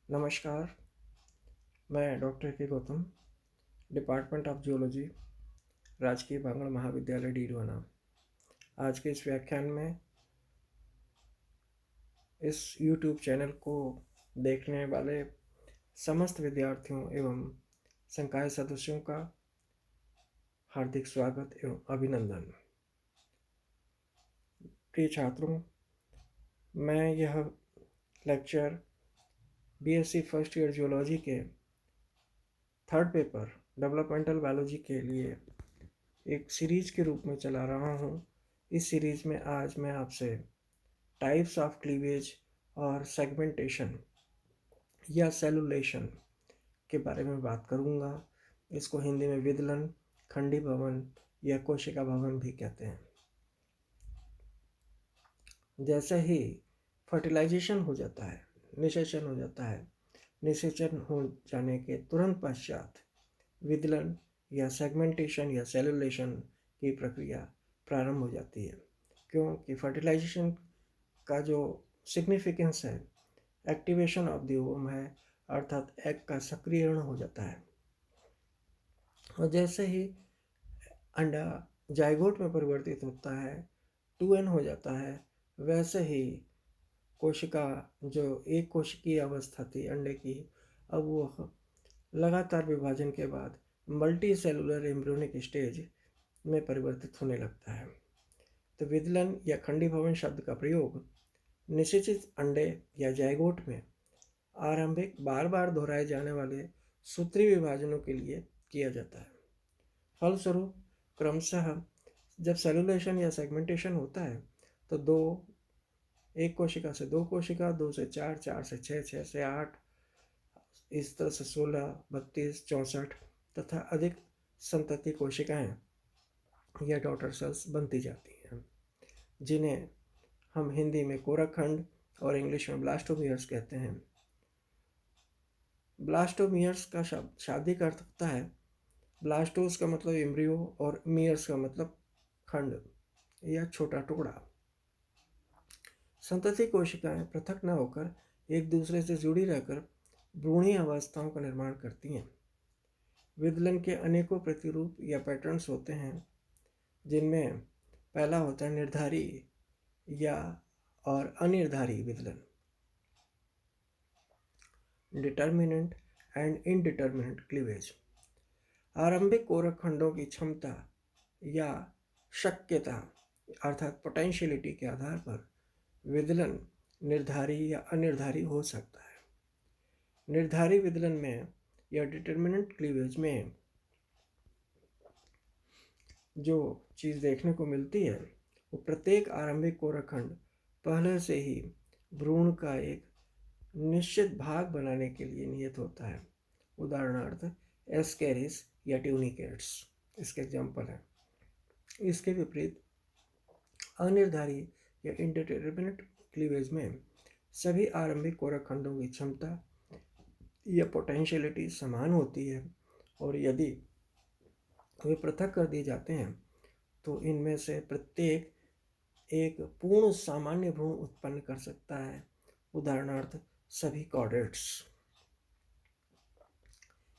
नमस्कार, मैं डॉक्टर के गौतम, डिपार्टमेंट ऑफ जूलॉजी, राजकीय बांगड़ महाविद्यालय डीडवाना। आज के इस व्याख्यान में इस यूट्यूब चैनल को देखने वाले समस्त विद्यार्थियों एवं संकाय सदस्यों का हार्दिक स्वागत एवं अभिनंदन। प्रिय छात्रों, मैं यह lecture BSc first year zoology के थर्ड पेपर डेवलपमेंटल बायोलॉजी के लिए एक सीरीज के रूप में चला रहा हूँ। इस सीरीज में आज मैं आपसे टाइप्स ऑफ क्लीवेज और सेगमेंटेशन या सेलुलेशन के बारे में बात करूँगा। इसको हिंदी में विदलन, खंडी भवन या कोशिका भवन भी कहते हैं। जैसे ही फर्टिलाइजेशन हो जाता है, निषेचन हो जाता है, निषेचन हो जाने के तुरंत पश्चात विदलन या सेगमेंटेशन या सेलुलेशन की प्रक्रिया प्रारंभ हो जाती है, क्योंकि फर्टिलाइजेशन का जो सिग्निफिकेंस है एक्टिवेशन ऑफ द ओवम है, अर्थात एग का सक्रियण हो जाता है। और जैसे ही अंडा जाइगोट में परिवर्तित होता है, 2n हो जाता है, वैसे ही कोशिका जो एक कोशिकीय अवस्था थी अंडे की, अब वो लगातार विभाजन के बाद मल्टी सेलुलर एम्ब्रियोनिक स्टेज में परिवर्तित होने लगता है। तो विदलन या खंडी भवन शब्द का प्रयोग निषेचित अंडे या जाइगोट में आरंभिक बार बार दोहराए जाने वाले सूत्री विभाजनों के लिए किया जाता है। फलस्वरूप क्रमशः जब सेलुलेशन या सेगमेंटेशन होता है तो एक कोशिका से 2 कोशिका, 2 से 4, 4 से 6, 6 से 8, इस तरह से 16, 32, 64 तथा अधिक संतति कोशिकाएं या डॉटर सेल्स बनती जाती हैं, जिन्हें हम हिंदी में कोरकखंड और इंग्लिश में ब्लास्टोमियर्स कहते हैं। ब्लास्टोमियर्स का शाब्दिक अर्थ होता है, ब्लास्टोस का मतलब एम्ब्रियो और मियर्स का मतलब खंड या छोटा टुकड़ा। संतति कोशिकाएं पृथक न होकर एक दूसरे से जुड़ी रहकर भ्रूणीय अवस्थाओं का निर्माण करती हैं। विदलन के अनेकों प्रतिरूप या पैटर्न्स होते हैं, जिनमें पहला होता है निर्धारी या और अनिर्धारी विदलन, डिटर्मिनेंट एंड इनडिटर्मिनेंट क्लीवेज। आरंभिक कोरक खंडों की क्षमता या शक्यता अर्थात पोटेंशियलिटी के आधार पर विदलन निर्धारी या अनिर्धारी हो सकता है। निर्धारी विदलन में या डिटर्मिनेंट क्लीवेज में जो चीज़ देखने को मिलती है वो प्रत्येक आरंभिक कोरखंड पहले से ही भ्रूण का एक निश्चित भाग बनाने के लिए नियत होता है। उदाहरणार्थ एस्केरिस या ट्यूनिकेट्स इसके एग्जाम्पल है। इसके विपरीत अनिर्धारी या इंडिटरमिनेट क्लीवेज में सभी आरंभिक कोरखंडों की क्षमता या पोटेंशियलिटी समान होती है, और यदि वे पृथक कर दिए जाते हैं तो इनमें से प्रत्येक एक पूर्ण सामान्य भ्रूण उत्पन्न कर सकता है। उदाहरणार्थ सभी कॉर्डेट्स।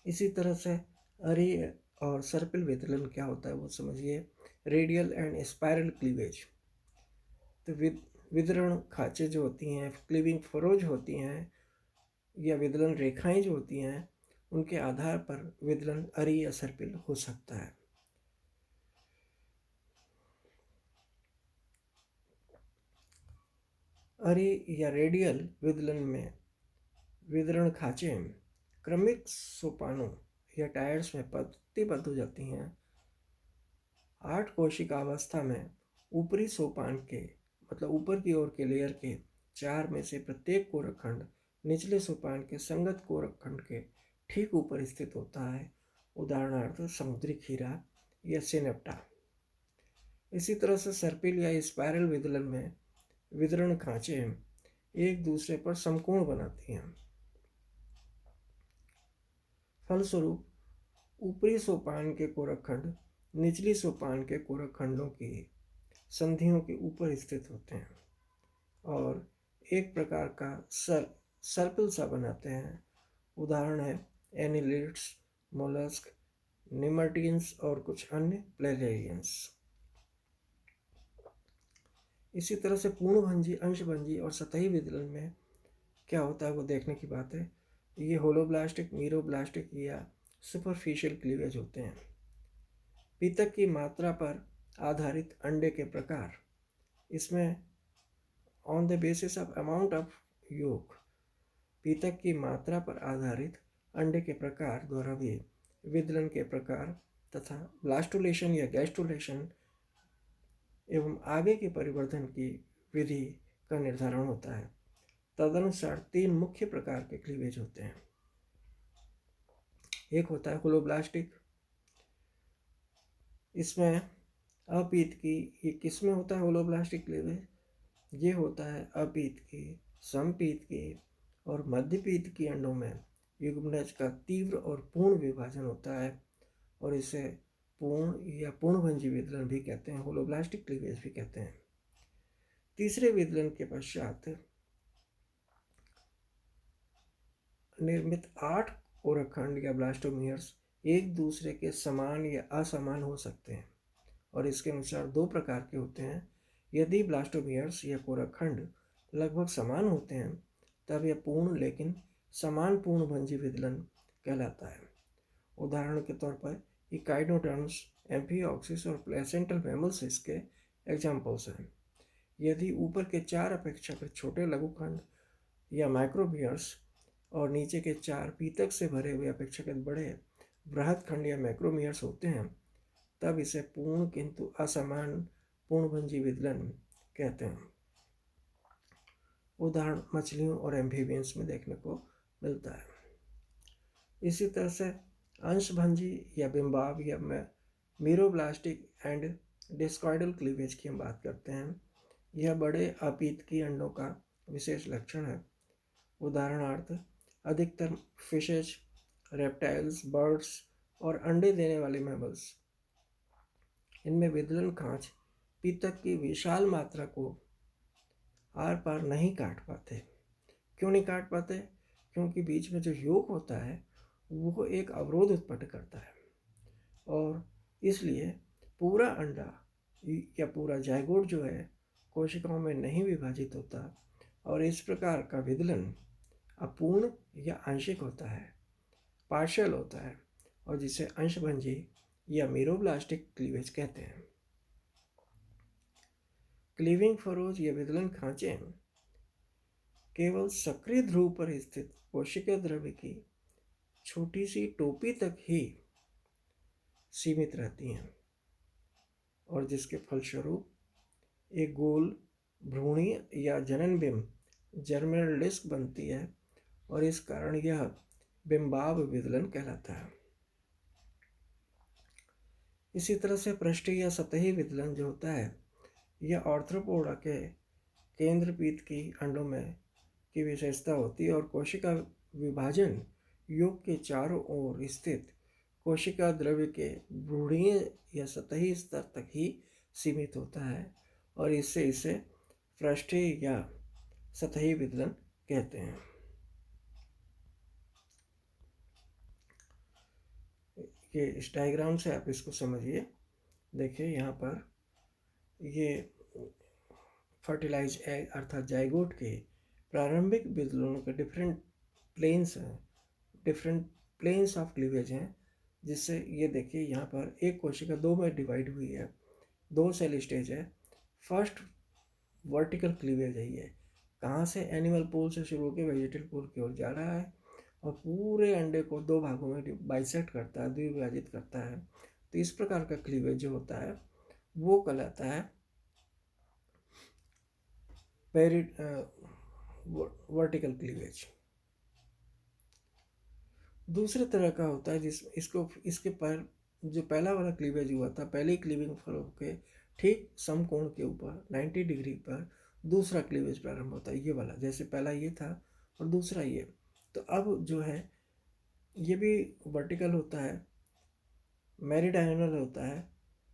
इसी तरह से अरी और सर्पिल विदलन क्या होता है वो समझिए। रेडियल एंड स्पाइरल क्लीवेज, तो विदरण खांचे जो होती हैं, क्लीविंग फरोज होती हैं या विदलन रेखाएं जो होती हैं, उनके आधार पर विदलन अरी या सर्पिल हो सकता है। अरी या रेडियल विदलन में विदरण खांचे क्रमिक सोपानों या टायर्स में पंक्तिबद्ध हो जाती हैं। 8 कोशिका अवस्था में ऊपरी सोपान के मतलब ऊपर की ओर के लेयर के 4 में से प्रत्येक कोरखंड निचले सोपान के संगत कोरखंड के ठीक ऊपर स्थित होता है। उदाहरणार्थ समुद्री खीरा या सिनेप्टा। इसी तरह से सर्पिल या स्पाइरल विदलन में विदरण खांचे एक दूसरे पर समकोण बनाती हैं। फलस्वरूप ऊपरी सोपान के कोरखंड निचली सोपान के कोरखंडों की संधियों के ऊपर स्थित होते हैं और एक प्रकार का सर्पिल सा बनाते हैं। उदाहरण है एनिलिड्स, मोलस्क, निमर्टिन्स और कुछ अन्य प्लेलेरियंस। इसी तरह से पूर्णभंजी, अंशभंजी और सतही विदलन में क्या होता है वो देखने की बात है। ये होलोब्लास्टिक, मीरोब्लास्टिक या सुपरफिशियल क्लीवेज होते हैं। पीतक की मात्रा पर आधारित अंडे के प्रकार, इसमें on the basis of amount of योग, पीतक की मात्रा पर आधारित अंडे के प्रकार द्वारा भी विदलन के प्रकार तथा ब्लास्टुलेशन या गैस्टुलेशन एवं आगे के परिवर्धन की विधि का निर्धारण होता है। तदनुसार 3 मुख्य प्रकार के क्लीवेज होते हैं। एक होता है होलोब्लास्टिक, इसमें अपीत की, ये किसमें होता है होलोब्लास्टिक क्लीवेज? ये होता है अपीत की, समपीत की और मध्यपीत की अंडों में युग्मनज का तीव्र और पूर्ण विभाजन होता है और इसे पूर्ण या पूर्णभंजी विदलन भी कहते हैं, होलोब्लास्टिक क्लीवेज भी कहते हैं। तीसरे विदलन के पश्चात निर्मित 8 कोरखंड या ब्लास्टोमियर्स एक दूसरे के समान या असमान हो सकते हैं और इसके अनुसार 2 प्रकार के होते हैं। यदि ब्लास्टोमियर्स या कोरखंड लगभग समान होते हैं तब यह पूर्ण लेकिन समान पूर्णभंजी विदलन कहलाता है। उदाहरण के तौर पर इकाइनोडर्म्स, एम्फिऑक्सिस और प्लेसेंटल मैमल्स इसके एग्जाम्पल्स हैं। यदि ऊपर के 4 अपेक्षाकृत छोटे लघुखंड या माइक्रोमियर्स और नीचे के 4 पीतक से भरे हुए अपेक्षाकृत बड़े बृहद खंड या मैक्रोमियर्स होते हैं तब इसे पूर्ण किंतु असमान पूर्णभंजी विदलन कहते हैं। उदाहरण मछलियों और एम्फीबियंस में देखने को मिलता है। इसी तरह से अंशभंजी या बिम्बाब या मीरोब्लास्टिक एंड डिस्कॉइडल क्लीवेज की हम बात करते हैं। यह बड़े अपीतकी अंडों का विशेष लक्षण है। उदाहरणार्थ अधिकतर फिशेज, रेप्टाइल्स, बर्ड्स और अंडे देने वाले मैमल्स, इनमें विदलन खांच पीतक की विशाल मात्रा को आर पार नहीं काट पाते। क्यों नहीं काट पाते? क्योंकि बीच में जो योग होता है वो एक अवरोध उत्पन्न करता है और इसलिए पूरा अंडा या पूरा जायगोट जो है कोशिकाओं में नहीं विभाजित होता और इस प्रकार का विदलन अपूर्ण या आंशिक होता है, पार्शियल होता है और जिसे अंशभंजी या मीरोब्लास्टिक क्लीवेज कहते हैं। क्लीविंग फरोज या विदलन खांचे केवल सक्रिय ध्रुव पर स्थित कोशिकीय द्रव्य की छोटी सी टोपी तक ही सीमित रहती हैं और जिसके फलस्वरूप एक गोल भ्रूणीय या जननबिंब जर्मिनल डिस्क बनती है और इस कारण यह बिम्बाब विदलन कहलाता है। इसी तरह से पृष्ठीय या सतही विदलन जो होता है यह आर्थ्रोपोडा के केंद्रपीत की अंडों में की विशेषता होती है और कोशिका विभाजन योग के चारों ओर स्थित कोशिका द्रव्य के भ्रूणीय या सतही स्तर तक ही सीमित होता है और इससे इसे पृष्ठीय या सतही विदलन कहते हैं। ये इस डायग्राम से आप इसको समझिए। देखिए यहाँ पर ये फर्टिलाइज एग अर्थात जाइगोट के प्रारंभिक विदलनों के डिफरेंट प्लेन्स हैं, डिफरेंट प्लेन्स ऑफ क्लीवेज हैं, जिससे ये देखिए यहाँ पर एक कोशिका 2 में डिवाइड हुई है, 2 सेल स्टेज है। फर्स्ट वर्टिकल क्लीवेज है, ये कहाँ से एनिमल पोल से शुरू होकर वेजिटेबल पोल की ओर जा रहा है और पूरे अंडे को 2 भागों में बाइसेक्ट करता है, द्विभाजित करता है। तो इस प्रकार का क्लीवेज जो होता है वो कहलाता है वर्टिकल क्लीवेज। दूसरे तरह का होता है इसके पर जो पहला वाला क्लीवेज हुआ था, पहले क्लीविंग फ्लो के ठीक समकोण के ऊपर 90 डिग्री पर दूसरा क्लीवेज प्रारंभ होता है, ये वाला। जैसे पहला ये था और दूसरा ये। तो अब जो है ये भी वर्टिकल होता है, मेरिडायनल होता है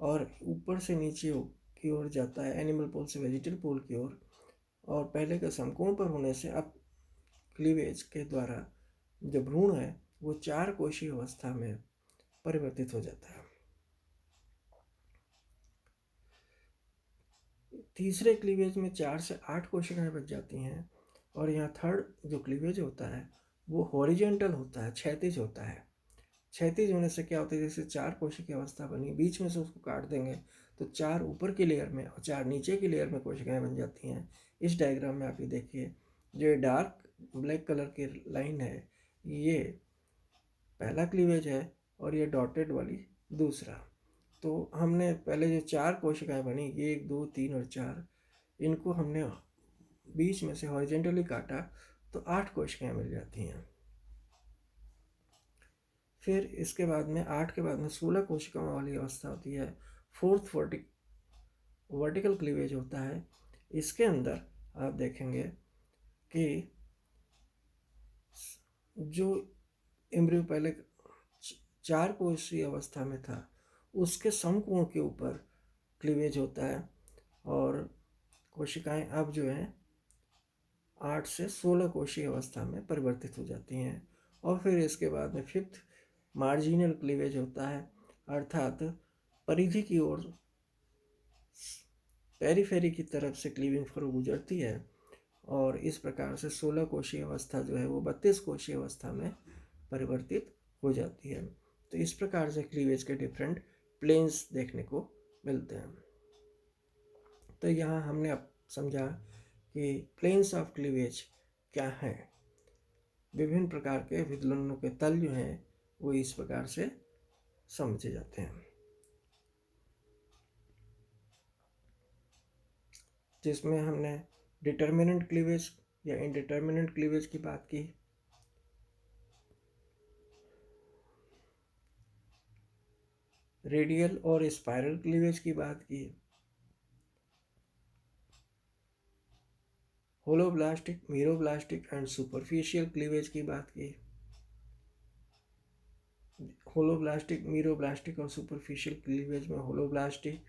और ऊपर से नीचे की ओर जाता है, एनिमल पोल से वेजिटेबल पोल की ओर। और पहले के समकोण पर होने से अब क्लीवेज के द्वारा जो भ्रूण है वो 4 कोशीय अवस्था में परिवर्तित हो जाता है। तीसरे क्लीवेज में 4 से 8 कोशिकाएं बच जाती हैं और यहाँ थर्ड जो क्लीवेज होता है वो हॉरिजेंटल होता है, क्षैतिज होता है। क्षैतिज होने से क्या होता है, जैसे 4 कोशिकी अवस्था बनी, बीच में से उसको काट देंगे तो 4 ऊपर की लेयर में और 4 नीचे की लेयर में कोशिकाएं बन जाती हैं। इस डायग्राम में आप ये देखिए, जो डार्क ब्लैक कलर की लाइन है ये पहला क्लीवेज है और ये डॉटेड वाली दूसरा। तो हमने पहले जो 4 कोशिकाएं बनी, 1 2 3 और 4, इनको हमने बीच में से हॉरिजेंटली काटा तो 8 कोशिकाएं मिल जाती हैं। फिर इसके बाद में 8 के बाद में 16 कोशिकाओं वाली अवस्था होती है। फोर्थ वर्टिकल क्लीवेज होता है। इसके अंदर आप देखेंगे कि जो एम्ब्रियो पहले 4 कोशीय अवस्था में था उसके समकोण के ऊपर क्लीवेज होता है और कोशिकाएं अब जो है 8 से 16 कोशीय अवस्था में परिवर्तित हो जाती हैं। और फिर इसके बाद में फिफ्थ मार्जिनल क्लीवेज होता है, अर्थात परिधि की ओर पेरीफेरी की तरफ से क्लीविंग फरो गुजरती है और इस प्रकार से 16 कोशीय अवस्था जो है वो 32 कोशीय अवस्था में परिवर्तित हो जाती है। तो इस प्रकार से क्लीवेज के डिफरेंट प्लेन्स देखने को मिलते हैं। तो यहाँ हमने अब समझा कि प्लेन्स ऑफ क्लीवेज क्या हैं। विभिन्न प्रकार के विदलनों के तल जो हैं वो इस प्रकार से समझे जाते हैं, जिसमें हमने डिटर्मिनेंट क्लीवेज या इनडिटर्मिनेंट क्लीवेज की बात की, रेडियल और स्पाइरल क्लीवेज की बात की, holoblastic, meroblastic and superficial cleavage की बात की। होलोब्लास्टिक, मीरोब्लास्टिक और सुपरफिशियल क्लीवेज में holoblastic,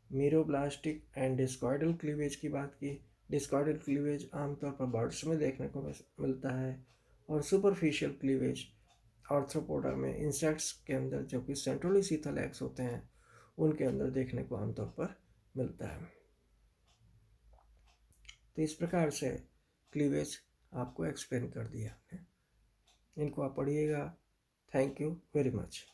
meroblastic and discoidal cleavage की बात की। डिस्कॉइडल क्लीवेज आमतौर पर बर्ड्स में देखने को मिलता है और सुपरफिशियल क्लीवेज आर्थ्रोपोडा में इंसेक्ट्स के अंदर, जो कि सेंट्रली सीथल एग्स होते हैं, उनके अंदर देखने को आमतौर पर मिलता है। तो इस प्रकार से क्लीवेज आपको एक्सप्लेन कर दिया हमने। इनको आप पढ़िएगा। Thank you very much.